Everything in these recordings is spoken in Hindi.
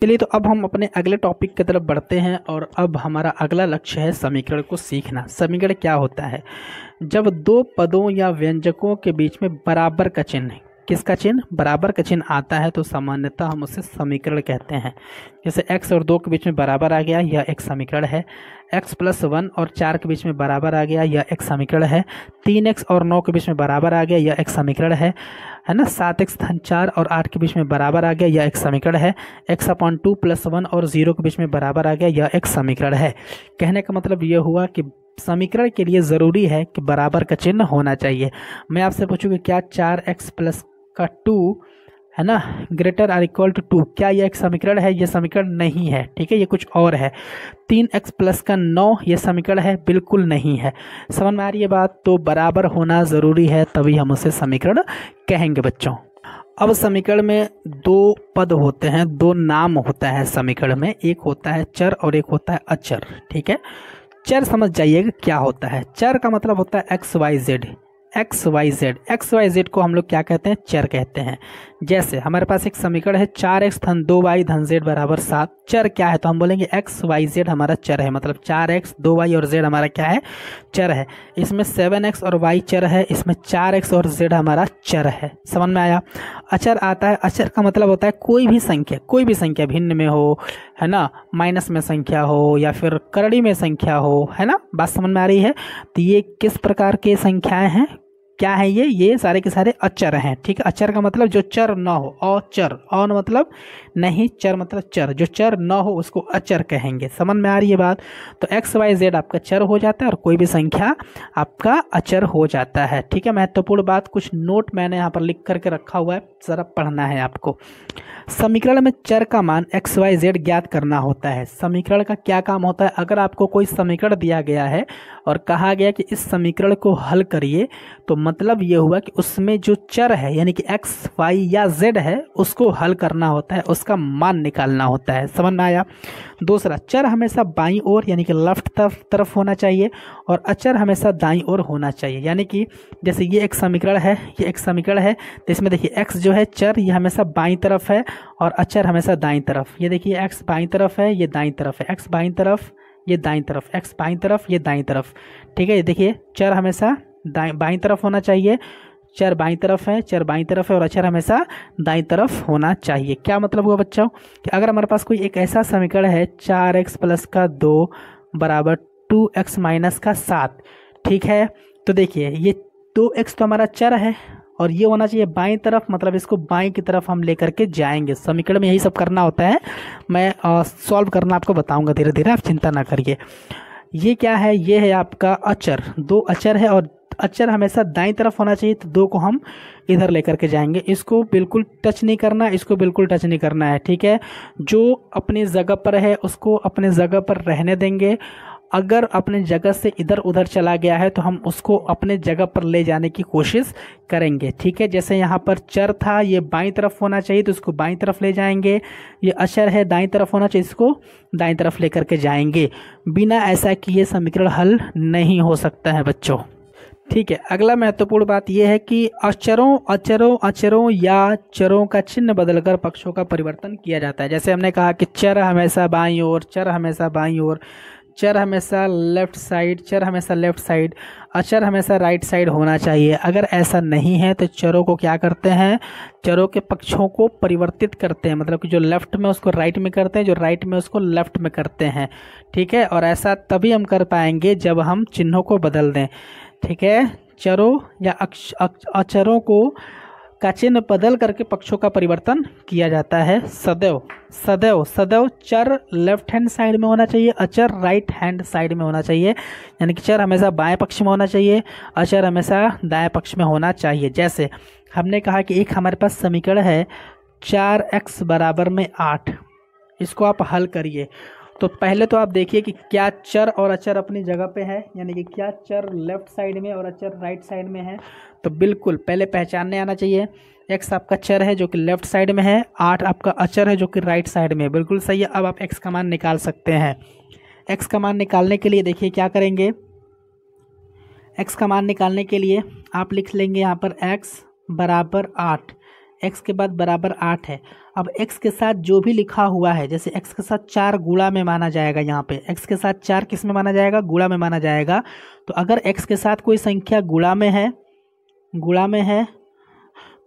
चलिए तो अब हम अपने अगले टॉपिक की तरफ बढ़ते हैं और अब हमारा अगला लक्ष्य है समीकरण को सीखना। समीकरण क्या होता है? जब दो पदों या व्यंजकों के बीच में बराबर का चिन्ह, किसका चिन्ह? बराबर का चिन्ह आता है तो सामान्यतः हम उसे समीकरण कहते हैं। जैसे x और 2 के बीच में बराबर आ गया, यह एक समीकरण है। x + 1 और 4 के बीच में बराबर आ गया, यह एक समीकरण है। 3x और 9 के बीच में बराबर आ गया, यह एक समीकरण है ना। 7x धन 4 और 8 के बीच में बराबर आ गया, यह एक समीकरण है। x/2 + 1 और 0 के बीच में बराबर आ गया, यह एक समीकरण है। कहने का मतलब यह हुआ कि समीकरण के लिए ज़रूरी है कि बराबर का चिन्ह होना चाहिए। मैं आपसे पूछूंगी क्या 4x + का 2 है ना > 2, क्या यह एक समीकरण है? यह समीकरण नहीं है, ठीक है, ये कुछ और है। 3x + का 9 ये समीकरण है? बिल्कुल नहीं है। समझ में आ रही है बात? तो बराबर होना ज़रूरी है, तभी हम उसे समीकरण कहेंगे बच्चों। अब समीकरण में दो पद होते हैं, दो नाम होता है समीकरण में, एक होता है चर और एक होता है अचर, ठीक है। चर समझ जाइएगा क्या होता है। चर का मतलब होता है एक्स वाई जेड को हम लोग क्या कहते हैं? चर कहते हैं। जैसे हमारे पास एक समीकरण है 4x धन 2y धन z = 7। चर क्या है? तो हम बोलेंगे एक्स वाई जेड हमारा चर है, मतलब 4x 2y और z हमारा क्या है? चर है। इसमें 7x और y चर है, इसमें 4x और z हमारा चर है। समझ में आया? अचर आता है, अचर का मतलब होता है कोई भी संख्या भिन्न में हो, है ना, माइनस में संख्या हो या फिर करड़ी में संख्या हो, है ना। बात समझ में आ रही है? तो ये किस प्रकार के संख्याएं हैं? क्या है ये सारे के सारे अचर हैं, ठीक है। अचर का मतलब जो चर न हो, अचर, अन मतलब नहीं, चर मतलब चर, जो चर न हो उसको अचर कहेंगे। समझ में आ रही है बात? तो एक्स वाई जेड आपका चर हो जाता है और कोई भी संख्या आपका अचर हो जाता है, ठीक है। महत्वपूर्ण बात, कुछ नोट मैंने यहाँ पर लिख करके रखा हुआ है, जरा पढ़ना है आपको। समीकरण में चर का मान एक्स वाई जेड ज्ञात करना होता है। समीकरण का क्या काम होता है? अगर आपको कोई समीकरण दिया गया है और कहा गया कि इस समीकरण को हल करिए, तो मतलब ये हुआ कि उसमें जो चर है यानी कि एक्स वाई या जेड है उसको हल करना होता है, उसका मान निकालना होता है। समझ में आया? दूसरा, चर हमेशा बाईं ओर यानी कि लेफ्ट तरफ होना चाहिए और अचर हमेशा दाईं ओर होना चाहिए। यानी कि जैसे ये एक समीकरण है, तो इसमें देखिए एक्स जो है चर, ये हमेशा बाईं तरफ है और अचर हमेशा दाईं तरफ। ये देखिए एक्स बाईं तरफ है, ये दाईं तरफ है, एक्स बाईं तरफ, ये दाईं तरफ, एक्स बाईं तरफ, ये दाईं तरफ, ठीक है। ये देखिए चर हमेशा बाईं तरफ होना चाहिए, चर बाईं तरफ है और अचर हमेशा दाईं तरफ होना चाहिए। क्या मतलब हुआ बच्चों कि अगर हमारे पास कोई एक ऐसा समीकरण है 4x + का 2 = 2x - का 7, ठीक है। तो देखिए ये 2x तो हमारा चर है और ये होना चाहिए बाईं तरफ, मतलब इसको बाईं की तरफ हम लेकर के जाएंगे। समीकरण में यही सब करना होता है, मैं सॉल्व करना आपको बताऊंगा धीरे धीरे, आप चिंता ना करिए। ये क्या है? ये है आपका अचर, दो अचर है और अचर हमेशा दाईं तरफ होना चाहिए, तो 2 को हम इधर लेकर के जाएंगे। इसको बिल्कुल टच नहीं करना, इसको बिल्कुल टच नहीं करना है, ठीक है। जो अपनी जगह पर है उसको अपने जगह पर रहने देंगे। अगर अपने जगह से इधर उधर चला गया है तो हम उसको अपने जगह पर ले जाने की कोशिश करेंगे, ठीक है। जैसे यहाँ पर चर था, ये बाईं तरफ होना चाहिए तो इसको बाईं तरफ ले जाएंगे। ये अचर है, दाईं तरफ होना चाहिए, इसको दाईं तरफ लेकर के जाएंगे। बिना ऐसा किए समीकरण हल नहीं हो सकता है बच्चों, ठीक है। अगला महत्वपूर्ण बात यह है कि अचरों या चरों का चिन्ह बदलकर पक्षों का परिवर्तन किया जाता है। जैसे हमने कहा कि चर हमेशा बाईं ओर, चर हमेशा लेफ्ट साइड, अचर हमेशा राइट साइड होना चाहिए। अगर ऐसा नहीं है तो चरों को क्या करते हैं? चरों के पक्षों को परिवर्तित करते हैं, मतलब कि जो लेफ्ट में उसको राइट में करते हैं, जो राइट में उसको लेफ्ट में करते हैं, ठीक है। और ऐसा तभी हम कर पाएंगे जब हम चिन्हों को बदल दें, ठीक है। चरों या अचरों को का चिन्ह बदल करके पक्षों का परिवर्तन किया जाता है। सदैव चर लेफ्ट हैंड साइड में होना चाहिए, अचर राइट हैंड साइड में होना चाहिए। यानी कि चर हमेशा बाएं पक्ष में होना चाहिए, अचर हमेशा दाएं पक्ष में होना चाहिए। जैसे हमने कहा कि एक हमारे पास समीकरण है 4x = 8, इसको आप हल करिए। तो पहले तो आप देखिए कि क्या चर और अचर अपनी जगह पे है, यानी कि क्या चर लेफ्ट साइड में और अचर राइट साइड में है। तो बिल्कुल पहले पहचानने आना चाहिए। x आपका चर है जो कि लेफ्ट साइड में है, 8 आपका अचर है जो कि राइट साइड में है, बिल्कुल सही है। अब आप x का मान निकाल सकते हैं। x का मान निकालने के लिए देखिए क्या करेंगे। x का मान निकालने के लिए आप लिख लेंगे यहाँ पर x = 8, x के बाद बराबर 8 है। अब x के साथ जो भी लिखा हुआ है, जैसे x के साथ 4 गुणा में माना जाएगा, यहाँ पे x के साथ 4 किस में माना जाएगा, गुणा में माना जाएगा। तो अगर x के साथ कोई संख्या गुणा में है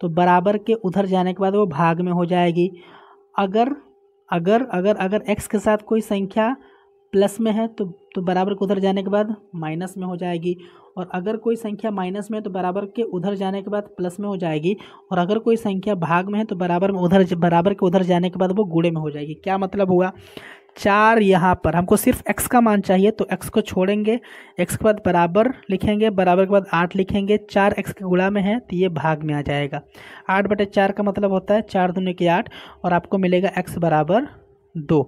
तो बराबर के उधर जाने के बाद वो भाग में हो जाएगी। अगर अगर अगर अगर x के साथ कोई संख्या प्लस में है तो बराबर के उधर जाने के बाद माइनस में हो जाएगी। और अगर कोई संख्या माइनस में है तो बराबर के उधर जाने के बाद प्लस में हो जाएगी। और अगर कोई संख्या भाग में है तो बराबर के उधर जाने के बाद वो गुणे में हो जाएगी। क्या मतलब हुआ, 4 यहाँ पर हमको सिर्फ x का मान चाहिए तो x को छोड़ेंगे, x के बाद बराबर लिखेंगे, बराबर के बाद 8 लिखेंगे। 4 x के गुणा में है तो ये भाग में आ जाएगा। 8/4 का मतलब होता है 4 दूनी के 8 और आपको मिलेगा x बराबर 2।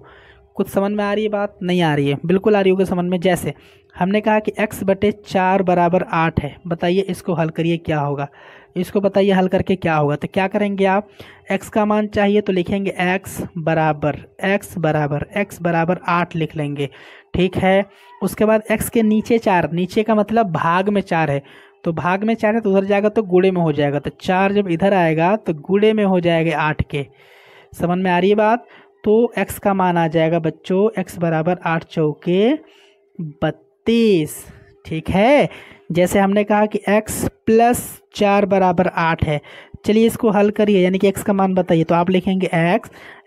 कुछ समझ में आ रही है बात, नहीं आ रही है? बिल्कुल आ रही होगी समझ में। जैसे हमने कहा कि x/4 बराबर 8 है, बताइए इसको हल करिए क्या होगा, इसको बताइए हल करके क्या होगा। तो क्या करेंगे आप, x का मान चाहिए तो लिखेंगे x बराबर 8 लिख लेंगे, ठीक है। उसके बाद x के नीचे 4, नीचे का मतलब भाग में 4 है, तो भाग में 4 है तो उधर जाएगा तो गुणे में हो जाएगा। तो 4 जब इधर आएगा तो गुणे में हो जाएगा 8 के। समझ में आ रही है बात? तो x का मान आ जाएगा बच्चों x बराबर 8 चौके 32, ठीक है। जैसे हमने कहा कि x प्लस 4 बराबर 8 है, चलिए इसको हल करिए, यानी कि x का मान बताइए। तो आप लिखेंगे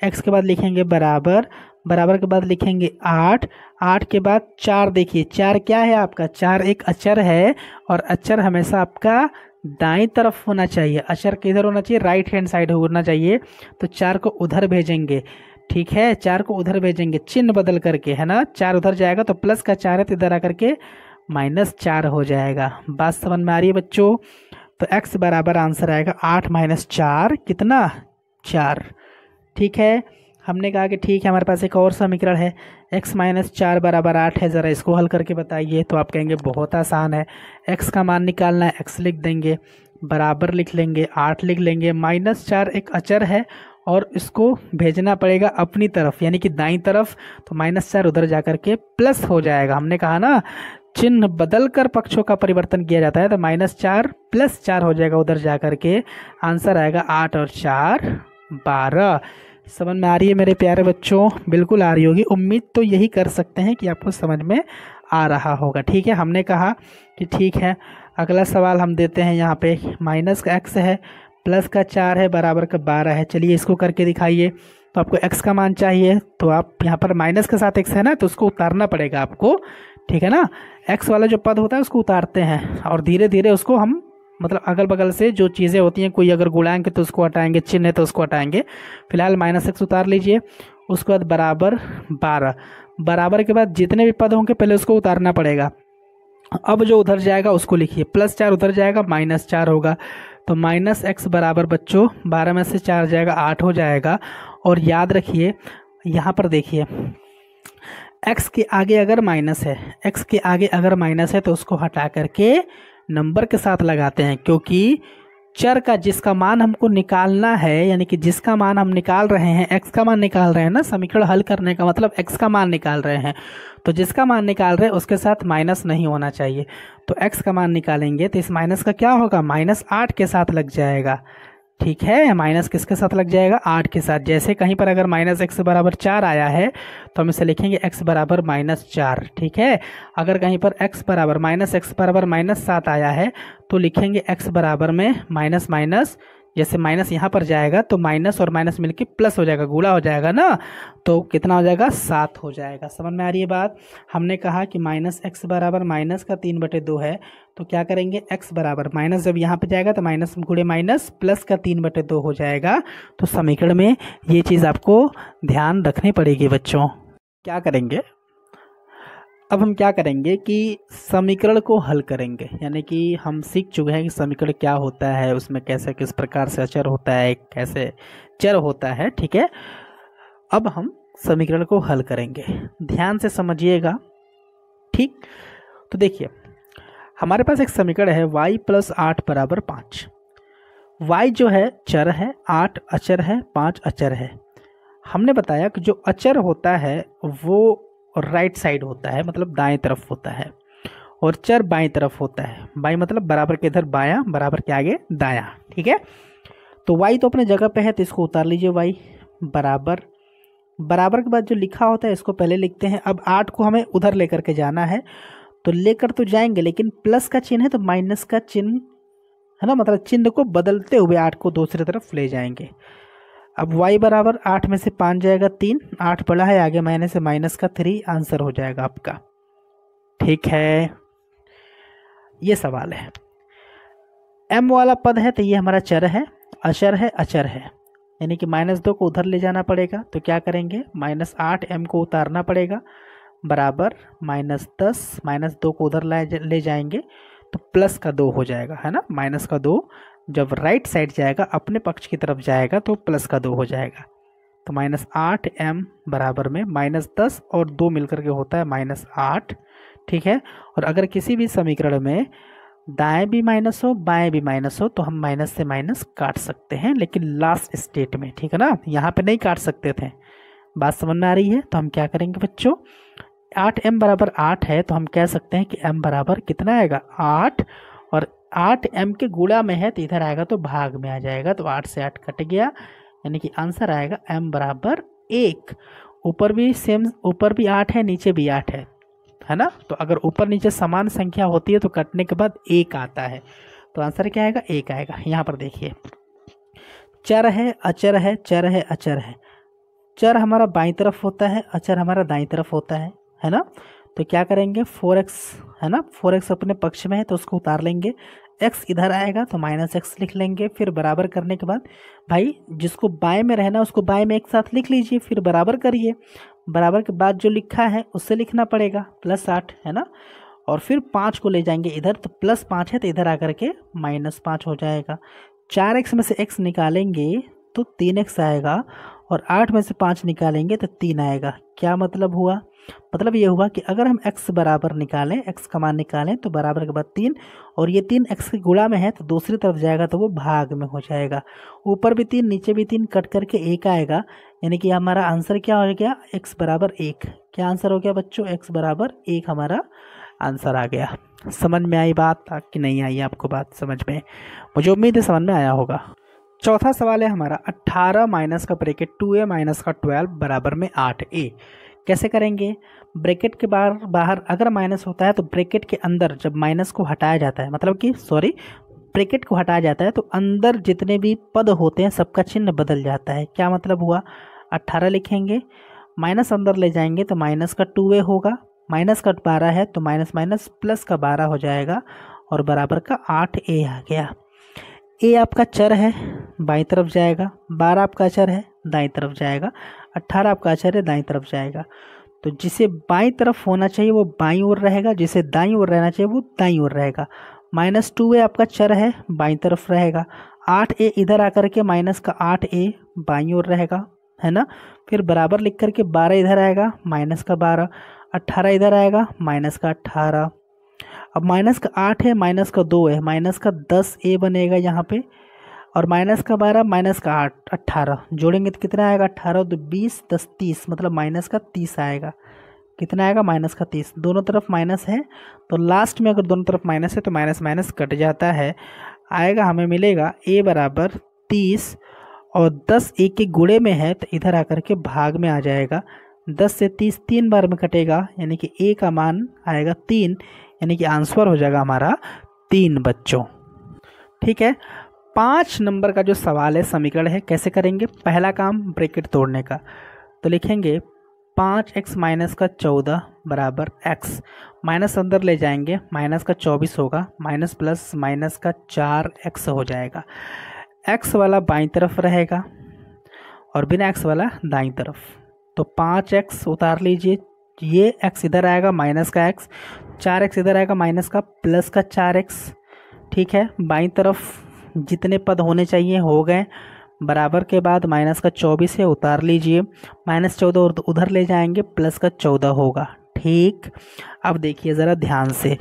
x के बाद लिखेंगे बराबर के बाद लिखेंगे 8 के बाद 4। देखिए 4 क्या है आपका, 4 एक अचर है और अचर हमेशा आपका दाईं तरफ होना चाहिए। अचर किधर होना चाहिए, राइट हैंड साइड होना चाहिए। तो 4 को उधर भेजेंगे, ठीक है, 4 को उधर भेजेंगे चिन्ह बदल करके, है ना। 4 उधर जाएगा तो प्लस का 4 है तो इधर आकर के -4 हो जाएगा। बात समझ में आ रही है बच्चों? तो x बराबर आंसर आएगा 8 - 4 कितना, 4, ठीक है। हमने कहा कि ठीक है, हमारे पास एक और समीकरण है x - 4 बराबर 8 है, ज़रा इसको हल करके बताइए। तो आप कहेंगे बहुत आसान है, x का मान निकालना है, x लिख देंगे, बराबर लिख लेंगे, 8 लिख लेंगे, -4 एक अचर है और इसको भेजना पड़ेगा अपनी तरफ यानी कि दाईं तरफ। तो -4 उधर जाकर के प्लस हो जाएगा। हमने कहा ना चिन्ह बदल कर पक्षों का परिवर्तन किया जाता है। तो -4 + 4 हो जाएगा उधर जाकर के, आंसर आएगा 8 और 4 12। समझ में आ रही है मेरे प्यारे बच्चों? बिल्कुल आ रही होगी, उम्मीद तो यही कर सकते हैं कि आपको समझ में आ रहा होगा, ठीक है। हमने कहा कि ठीक है, अगला सवाल हम देते हैं। यहाँ पे माइनस का x है, प्लस का 4 है, बराबर का 12 है। चलिए इसको करके दिखाइए। तो आपको x का मान चाहिए तो आप यहाँ पर माइनस के साथ x है ना, तो उसको उतारना पड़ेगा आपको, ठीक है ना। x वाला जो पद होता है उसको उतारते हैं और धीरे धीरे उसको हम मतलब अगल बगल से जो चीज़ें होती हैं, कोई अगर गुणांक है तो उसको हटाएंगे, चिन्ह है तो उसको हटाएंगे। फिलहाल -x उतार लीजिए। उसके बाद बराबर 12, बराबर के बाद जितने भी पद होंगे पहले उसको उतारना पड़ेगा। अब जो उधर जाएगा उसको लिखिए, +4 उधर जाएगा, -4 होगा। तो -x बराबर बच्चों 12 में से 4 जाएगा 8 हो जाएगा। और याद रखिए यहाँ पर देखिए x के आगे अगर माइनस है, x के आगे अगर माइनस है तो उसको हटा करके नंबर के साथ लगाते हैं, क्योंकि चर का जिसका मान हमको निकालना है, यानी कि जिसका मान हम निकाल रहे हैं, x का मान निकाल रहे हैं ना, समीकरण हल करने का मतलब x का मान निकाल रहे हैं, तो जिसका मान निकाल रहे हैं उसके साथ माइनस नहीं होना चाहिए। तो x का मान निकालेंगे तो इस माइनस का क्या होगा, -8 के साथ लग जाएगा, ठीक है। माइनस किसके साथ लग जाएगा, 8 के साथ। जैसे कहीं पर अगर -x बराबर 4 आया है तो हम इसे लिखेंगे x बराबर -4, ठीक है। अगर कहीं पर x बराबर -7 आया है तो लिखेंगे x बराबर में माइनस माइनस, जैसे माइनस यहाँ पर जाएगा तो माइनस और माइनस मिलके प्लस हो जाएगा, गुणा हो जाएगा ना, तो कितना हो जाएगा, 7 हो जाएगा। समझ में आ रही है बात? हमने कहा कि -x बराबर -3/2 है, तो क्या करेंगे, x बराबर माइनस जब यहाँ पे जाएगा तो माइनस गुणे माइनस प्लस का 3/2 हो जाएगा। तो समीकरण में ये चीज़ आपको ध्यान रखनी पड़ेगी बच्चों। क्या करेंगे अब हम क्या करेंगे कि समीकरण को हल करेंगे, यानी कि हम सीख चुके हैं कि समीकरण क्या होता है, उसमें कैसे किस प्रकार से अचर होता है, कैसे चर होता है, ठीक है। अब हम समीकरण को हल करेंगे, ध्यान से समझिएगा, ठीक। तो देखिए हमारे पास एक समीकरण है y + 8 = 5। y जो है चर है, 8 अचर है, 5 अचर है। हमने बताया कि जो अचर होता है वो राइट साइड होता है, मतलब दाएं तरफ होता है, और चर बाएं तरफ होता है। बाएं मतलब बराबर के इधर बायां, बराबर के आगे दायां, ठीक है। तो y तो अपने जगह पे है तो इसको उतार लीजिए, y बराबर, बराबर के बाद जो लिखा होता है इसको पहले लिखते हैं। अब 8 को हमें उधर लेकर के जाना है, तो लेकर तो जाएंगे लेकिन प्लस का चिन्ह है तो माइनस का चिन्ह है ना, मतलब चिन्ह को बदलते हुए 8 को दूसरी तरफ ले जाएंगे। अब y बराबर 8 में से 5 जाएगा 3, 8 पड़ा है आगे माइनस से माइनस का 3 आंसर हो जाएगा आपका। ठीक है, ये सवाल है। m वाला पद है तो ये हमारा चर है, अचर है, अचर है, यानी कि -2 को उधर ले जाना पड़ेगा। तो क्या करेंगे, -8m को उतारना पड़ेगा बराबर -10, -2 को उधर ले जाएंगे तो प्लस का 2 हो जाएगा, है ना। माइनस का 2 जब राइट साइड जाएगा अपने पक्ष की तरफ जाएगा तो प्लस का 2 हो जाएगा। तो -8m बराबर में -10 और 2 मिलकर के होता है -8। ठीक है, और अगर किसी भी समीकरण में दाएं भी माइनस हो बाएं भी माइनस हो तो हम माइनस से माइनस काट सकते हैं, लेकिन लास्ट स्टेट में, ठीक है ना, यहाँ पे नहीं काट सकते थे। बात समझ में आ रही है। तो हम क्या करेंगे बच्चों, 8m बराबर 8 है तो हम कह सकते हैं कि m बराबर कितना आएगा 8, और 8m के गुणा में है तो इधर आएगा तो भाग में आ जाएगा, तो 8 से 8 कट गया, यानी कि आंसर आएगा m बराबर 1। ऊपर भी सेम, ऊपर भी 8 है नीचे भी 8 है ना। तो अगर ऊपर नीचे समान संख्या होती है तो कटने के बाद 1 आता है, तो आंसर क्या आएगा 1 आएगा। यहाँ पर देखिए, चर है, अचर है, चर है, अचर है। चर हमारा बाईं तरफ होता है, अचर हमारा दाईं तरफ होता है ना। तो क्या करेंगे, 4x है ना, 4x अपने पक्ष में है तो उसको उतार लेंगे, x इधर आएगा तो -x लिख लेंगे। फिर बराबर करने के बाद भाई जिसको बाएं में रहना उसको बाएं में एक साथ लिख लीजिए, फिर बराबर करिए। बराबर के बाद जो लिखा है उससे लिखना पड़ेगा +8, है ना। और फिर 5 को ले जाएंगे इधर तो +5 है तो इधर आकर के -5 हो जाएगा। 4x में से x निकालेंगे तो 3x आएगा, और 8 में से 5 निकालेंगे तो 3 आएगा। क्या मतलब हुआ, मतलब ये हुआ कि अगर हम x बराबर निकालें, x का मान निकालें तो बराबर के बाद 3, और ये 3 x के गुणा में है तो दूसरी तरफ जाएगा तो वो भाग में हो जाएगा। ऊपर भी 3 नीचे भी 3 कट करके 1 आएगा, यानी कि हमारा आंसर क्या हो गया, x बराबर 1। क्या आंसर हो गया बच्चों, x बराबर 1 हमारा आंसर आ गया। समझ में आई बात कि नहीं आई आपको बात समझ में? मुझे उम्मीद है समझ में आया होगा। चौथा सवाल है हमारा, 18 माइनस का ब्रैकेट 2a माइनस का 12 बराबर में 8a। कैसे करेंगे, ब्रैकेट के बाहर अगर माइनस होता है तो ब्रैकेट के अंदर जब माइनस को हटाया जाता है, मतलब कि सॉरी ब्रैकेट को हटाया जाता है तो अंदर जितने भी पद होते हैं सबका चिन्ह बदल जाता है। क्या मतलब हुआ, 18 लिखेंगे, माइनस अंदर ले जाएंगे तो माइनस का 2a होगा, माइनस का 12 है तो माइनस माइनस प्लस का 12 हो जाएगा, और बराबर का 8a आ गया। a आपका चर है बाईं तरफ जाएगा, 12 आपका चर है दाईं तरफ जाएगा, 18 आपका चर है दाईं तरफ जाएगा। तो जिसे बाईं तरफ होना चाहिए वो बाईं ओर रहेगा, जिसे दाईं ओर रहना चाहिए वो दाईं ओर रहेगा। -2a आपका चर है बाईं तरफ रहेगा, 8a इधर आकर के माइनस का 8a बाईं ओर रहेगा, है ना। फिर बराबर लिख करके 12 इधर आएगा माइनस का 12, 18 इधर आएगा माइनस का 18। अब माइनस का 8 है माइनस का 2 है, माइनस का 10a बनेगा यहाँ पे, और माइनस का 12 माइनस का 8 18 जोड़ेंगे तो कितना आएगा, 18 तो 20 10 30, मतलब माइनस का 30 आएगा। कितना आएगा, माइनस का 30। दोनों तरफ माइनस है तो लास्ट में अगर दोनों तरफ माइनस है तो माइनस माइनस कट जाता है, आएगा हमें मिलेगा a बराबर 30, और 10 a के गुणे में है तो इधर आकर के भाग में आ जाएगा। 10 से 30 3 बार में कटेगा, यानी कि a का मान आएगा 3, यानी कि आंसर हो जाएगा हमारा 3 बच्चों। ठीक है, 5 नंबर का जो सवाल है समीकरण है, कैसे करेंगे। पहला काम ब्रैकेट तोड़ने का, तो लिखेंगे 5x माइनस का 14 बराबर x, माइनस अंदर ले जाएंगे माइनस का 24 होगा, माइनस प्लस माइनस का 4x हो जाएगा। x वाला बाईं तरफ रहेगा और बिना x वाला दाईं तरफ, तो 5x उतार लीजिए, ये x इधर आएगा माइनस का x, 4x इधर आएगा माइनस का प्लस का 4x। ठीक है, बाईं तरफ जितने पद होने चाहिए हो गए। बराबर के बाद माइनस का 24 है उतार लीजिए, -14 उधर ले जाएंगे प्लस का 14 होगा। ठीक, अब देखिए ज़रा ध्यान से,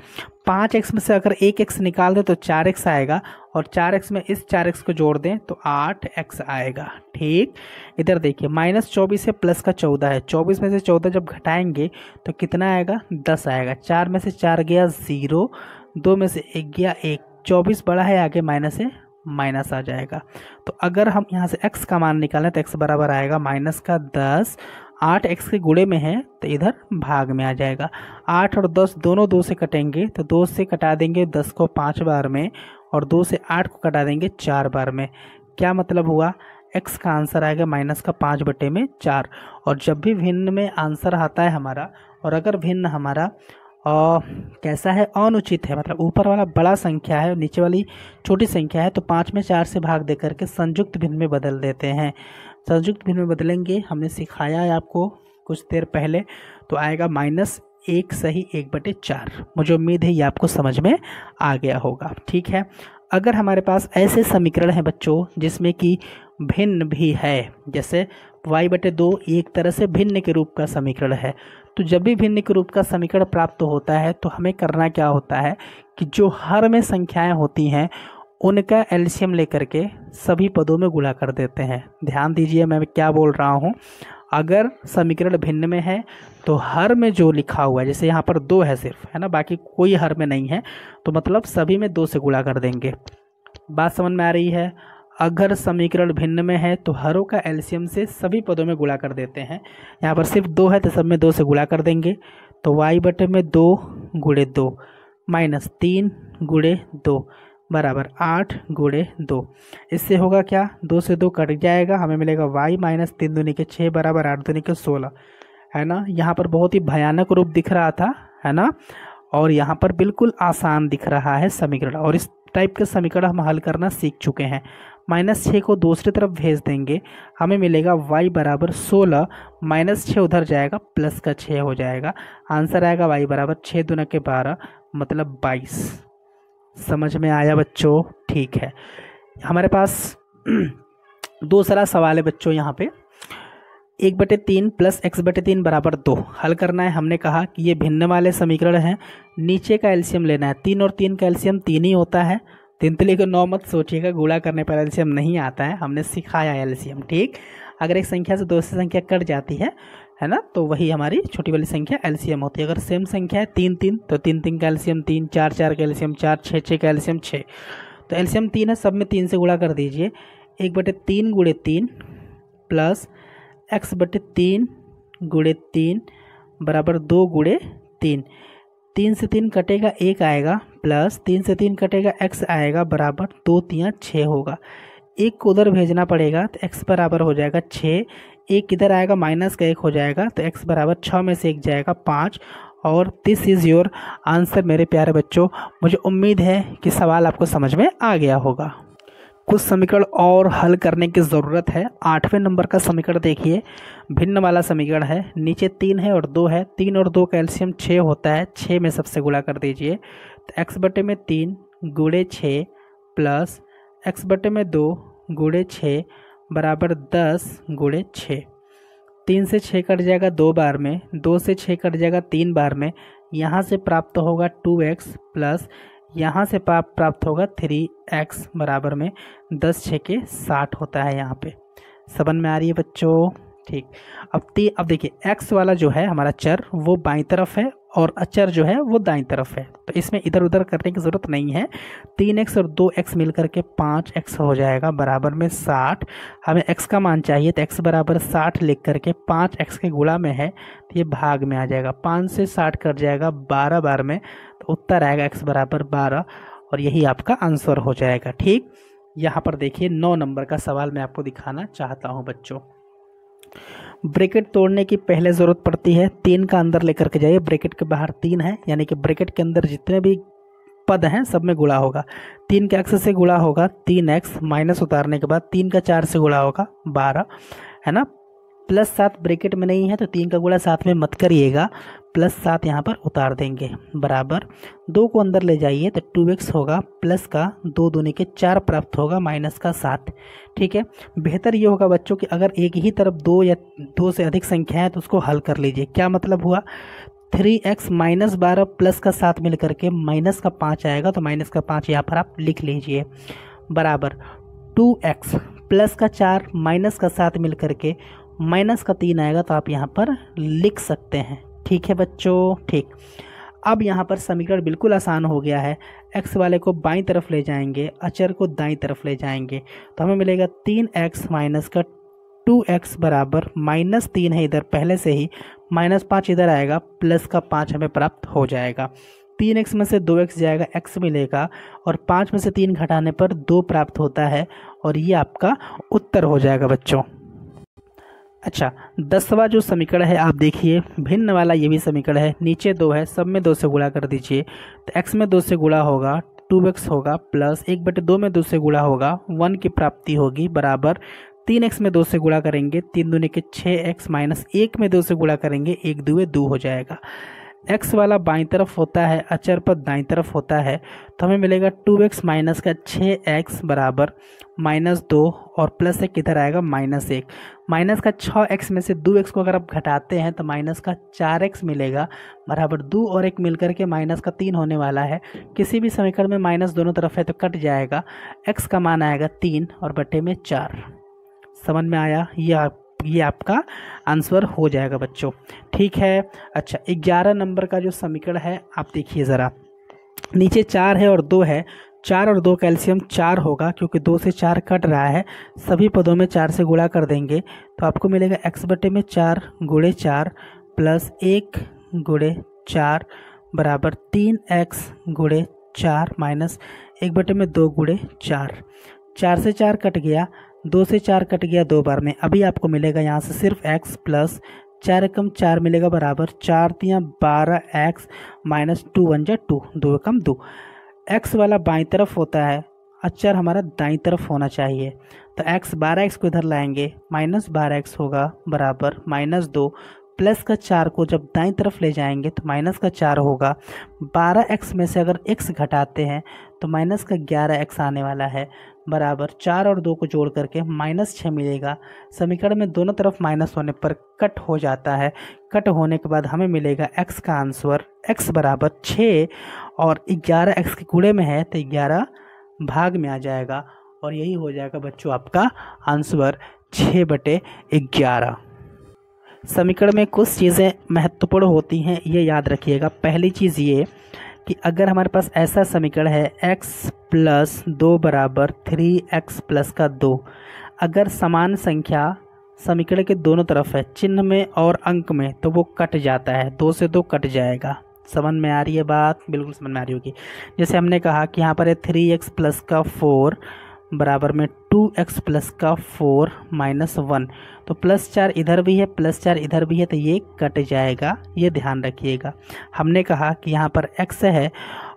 5x में से अगर 1x निकाल दें तो 4x आएगा, और 4x में इस 4x को जोड़ दें तो 8x आएगा। ठीक, इधर देखिए -24 है प्लस का 14 है, 24 में से 14 जब घटाएंगे तो कितना आएगा, 10 आएगा। 4 में से 4 गया 0, 2 में से 1 गया 1, 24 बड़ा है आगे माइनस है माइनस आ जाएगा। तो अगर हम यहाँ से x का मान निकालें तो x बराबर आएगा माइनस का 10। 8 x के गुणे में है तो इधर भाग में आ जाएगा। 8 और 10 दोनों 2 से कटेंगे तो 2 से कटा देंगे 10 को 5 बार में और 2 से 8 को कटा देंगे 4 बार में। क्या मतलब हुआ, x का आंसर आएगा माइनस का 5/4। और जब भी भिन्न में आंसर आता है हमारा, और अगर भिन्न हमारा कैसा है, अनुचित है, मतलब ऊपर वाला बड़ा संख्या है और नीचे वाली छोटी संख्या है, तो 5 में 4 से भाग दे करके संयुक्त भिन्न में बदल देते हैं। संयुक्त भिन्न में बदलेंगे, हमने सिखाया है आपको कुछ देर पहले, तो आएगा -1 सही 1/4। मुझे उम्मीद है ये आपको समझ में आ गया होगा। ठीक है, अगर हमारे पास ऐसे समीकरण हैं बच्चों जिसमें कि भिन्न भी है, जैसे y/2 एक तरह से भिन्न के रूप का समीकरण है, तो जब भी भिन्न के रूप का समीकरण प्राप्त होता है तो हमें करना क्या होता है कि जो हर में संख्याएं होती हैं उनका एलसीएम लेकर के सभी पदों में गुणा कर देते हैं। ध्यान दीजिए मैं क्या बोल रहा हूँ। अगर समीकरण भिन्न में है तो हर में जो लिखा हुआ है, जैसे यहाँ पर 2 है सिर्फ, है ना, बाकी कोई हर में नहीं है, तो मतलब सभी में 2 से गुणा कर देंगे। बात समझ में आ रही है। अगर समीकरण भिन्न में है तो हरों का एलसीएम से सभी पदों में गुणा कर देते हैं। यहाँ पर सिर्फ 2 है तो सब में 2 से गुणा कर देंगे, तो y/2 × 2 -3 × 2 बराबर 8 × 2। इससे होगा क्या, 2 से 2 कट जाएगा, हमें मिलेगा y -3 दूनी के 6 बराबर 8 दूनी के 16, है ना। यहाँ पर बहुत ही भयानक रूप दिख रहा था, है ना, और यहाँ पर बिल्कुल आसान दिख रहा है समीकरण, और इस टाइप के समीकरण हम हल करना सीख चुके हैं। -6 को दूसरी तरफ भेज देंगे, हमें मिलेगा y बराबर 16, -6 उधर जाएगा प्लस का 6 हो जाएगा, आंसर आएगा y बराबर 6 दूना के 12 मतलब 22। समझ में आया बच्चों? ठीक है, हमारे पास दूसरा सवाल है बच्चों, यहाँ पे 1/3 + x/3 बराबर 2 हल करना है। हमने कहा कि ये भिन्न वाले समीकरण हैं, नीचे का एलसीएम लेना है। 3 और 3 का एलसीएम 3 ही होता है, 3 को 9 मत सोचिएगा, गुणा करने पर एलसीएम नहीं आता है, हमने सिखाया एलसीएम। ठीक, अगर एक संख्या से दूसरी संख्या कट जाती है ना, तो वही हमारी छोटी वाली संख्या एलसीएम होती है। अगर सेम संख्या है 3 3 तो 3 3 का एलसीएम 3, 4 4 का एलसीएम 4, 6 6 का एलसीएम 6, तो एलसीएम 3 है, सब में 3 से गुणा कर दीजिए। 1/3 × 3 प्लस x/3 × 3 बराबर 2 × 3। 3 से 3 कटेगा 1 आएगा, प्लस 3 से 3 कटेगा x आएगा, बराबर 2 3 6 होगा। 1 को उधर भेजना पड़ेगा तो x बराबर हो जाएगा 6, 1 इधर आएगा माइनस का 1 हो जाएगा, तो x बराबर 6 में से 1 जाएगा 5। और दिस इज़ योर आंसर मेरे प्यारे बच्चों। मुझे उम्मीद है कि सवाल आपको समझ में आ गया होगा। कुछ समीकरण और हल करने की ज़रूरत है। 8वें नंबर का समीकरण देखिए, भिन्न वाला समीकरण है, नीचे 3 है और 2 है, 3 और 2 का एलसीएम 6 होता है, 6 में सबसे गुणा कर दीजिए, तो x/3 × 6 प्लस x/2 × 6 बराबर 10 × 6। 3 से 6 कट जाएगा 2 बार में, 2 से 6 कट जाएगा 3 बार में, यहाँ से प्राप्त होगा 2x प्लस यहाँ से प्राप्त होगा 3x बराबर में 10 6 के 60 होता है। यहाँ पे समझ में आ रही है बच्चों? ठीक, अब देखिए x वाला जो है हमारा चर वो बाईं तरफ है और अचर जो है वो दाईं तरफ है, तो इसमें इधर उधर करने की ज़रूरत नहीं है। 3x और 2x मिल करके 5x हो जाएगा बराबर में 60। हमें x का मान चाहिए तो x बराबर 60 लिख करके 5x के गुणा में है तो ये भाग में आ जाएगा, 5 से 60 कट जाएगा 12 बार में, तो उत्तर आएगा x बराबर 12 और यही आपका आंसर हो जाएगा। ठीक, यहाँ पर देखिए 9 नंबर का सवाल मैं आपको दिखाना चाहता हूँ बच्चों। ब्रैकेट तोड़ने की पहले ज़रूरत पड़ती है, 3 का अंदर लेकर के जाइए, ब्रैकेट के बाहर 3 है, यानी कि ब्रैकेट के अंदर जितने भी पद हैं सब में गुणा होगा। 3 का x से गुणा होगा 3x, माइनस उतारने के बाद 3 का 4 से गुणा होगा 12, है ना, प्लस 7 ब्रैकेट में नहीं है तो 3 का गुणा 7 में मत करिएगा, प्लस 7 यहाँ पर उतार देंगे, बराबर 2 को अंदर ले जाइए तो 2x होगा, प्लस का 2 दूनी के 4 प्राप्त होगा, माइनस का 7। ठीक है, बेहतर ये होगा बच्चों कि अगर एक ही तरफ 2 या 2 से अधिक संख्या है तो उसको हल कर लीजिए। क्या मतलब हुआ, 3x - 12 प्लस का 7 मिल करके माइनस का 5 आएगा, तो माइनस का 5 यहाँ पर आप लिख लीजिए, बराबर 2x प्लस का 4 माइनस का 7 मिल करके माइनस का 3 आएगा, तो आप यहाँ पर लिख सकते हैं। ठीक है बच्चों? ठीक, अब यहाँ पर समीकरण बिल्कुल आसान हो गया है। x वाले को बाईं तरफ ले जाएंगे, अचर को दाईं तरफ ले जाएंगे, तो हमें मिलेगा 3x माइनस का 2x बराबर -3 है इधर पहले से ही, -5 इधर आएगा, प्लस का 5 हमें प्राप्त हो जाएगा। 3x में से 2x जाएगा, x मिलेगा, और 5 में से 3 घटाने पर 2 प्राप्त होता है, और ये आपका उत्तर हो जाएगा बच्चों। अच्छा, 10वां जो समीकरण है आप देखिए, भिन्न वाला ये भी समीकरण है, नीचे 2 है, सब में 2 से गुणा कर दीजिए, तो x में 2 से गुणा होगा 2x होगा, प्लस 1/2 में 2 से गुणा होगा 1 की प्राप्ति होगी, बराबर 3x में 2 से गुणा करेंगे 3 दूनी के 6x माइनस 1 में 2 से गुणा करेंगे 1 दूए 2 हो जाएगा। x वाला बाईं तरफ होता है, अचर पर दाईं तरफ होता है, तो हमें मिलेगा 2x माइनस का 6x बराबर -2, और प्लस 1 किधर आएगा -1, माइनस का 6x में से 2x को अगर आप घटाते हैं तो माइनस का 4x मिलेगा, बराबर 2 और 1 मिलकर के माइनस का 3 होने वाला है। किसी भी समीकरण में माइनस दोनों तरफ है तो कट जाएगा, x का मान आएगा 3 और बटे में 4। समझ में आया? ये आपका आंसर हो जाएगा बच्चों, ठीक है। अच्छा, 11 नंबर का जो समीकरण है आप देखिए ज़रा, नीचे 4 है और 2 है, 4 और 2 कैल्शियम 4 होगा, क्योंकि 2 से 4 कट रहा है, सभी पदों में 4 से गुणा कर देंगे, तो आपको मिलेगा x बटे में 4 गुणे 4 प्लस 1 गुणे 4 बराबर 3x गुणे 4 माइनस 1 बटे में 2 गुणे 4। 4 से 4 कट गया, 2 से 4 कट गया 2 बार में, अभी आपको मिलेगा यहाँ से सिर्फ x प्लस 4 एकम 4 मिलेगा, बराबर 4 तियाँ 12x माइनस 2 1 जा 2, 2 एकम 2। x वाला बाईं तरफ होता है, अचर हमारा दाईं तरफ होना चाहिए, तो x 12x को इधर लाएंगे, -12x होगा बराबर -2, प्लस का 4 को जब दाईं तरफ ले जाएंगे तो माइनस का 4 होगा, 12x में से अगर x घटाते हैं तो माइनस का 11x आने वाला है, बराबर 4 और 2 को जोड़ करके -6 मिलेगा। समीकरण में दोनों तरफ माइनस होने पर कट हो जाता है, कट होने के बाद हमें मिलेगा x का आंसर x बराबर 6, और 11 x के गुणे में है तो 11 भाग में आ जाएगा, और यही हो जाएगा बच्चों आपका आंसर 6/11। समीकरण में कुछ चीज़ें महत्वपूर्ण होती हैं, ये याद रखिएगा। पहली चीज़ ये कि अगर हमारे पास ऐसा समीकरण है x प्लस 2 बराबर 3x प्लस का 2, अगर समान संख्या समीकरण के दोनों तरफ है, चिन्ह में और अंक में, तो वो कट जाता है, 2 से 2 कट जाएगा। समझ में आ रही है बात? बिल्कुल समझ में आ रही होगी। जैसे हमने कहा कि यहाँ पर है 3x प्लस का 4 बराबर में 2x प्लस का 4 माइनस 1, तो +4 इधर भी है, +4 इधर भी है, तो ये कट जाएगा, ये ध्यान रखिएगा। हमने कहा कि यहाँ पर x है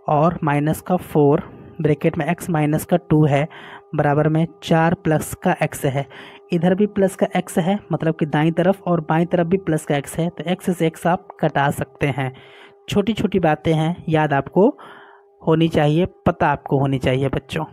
और माइनस का 4 ब्रैकेट में x माइनस का 2 है, बराबर में 4 प्लस का x है, इधर भी प्लस का x है, मतलब कि दाईं तरफ और बाईं तरफ भी प्लस का x है, तो x से x आप कटा सकते हैं। छोटी छोटी बातें हैं, याद आपको होनी चाहिए, पता आपको होनी चाहिए बच्चों।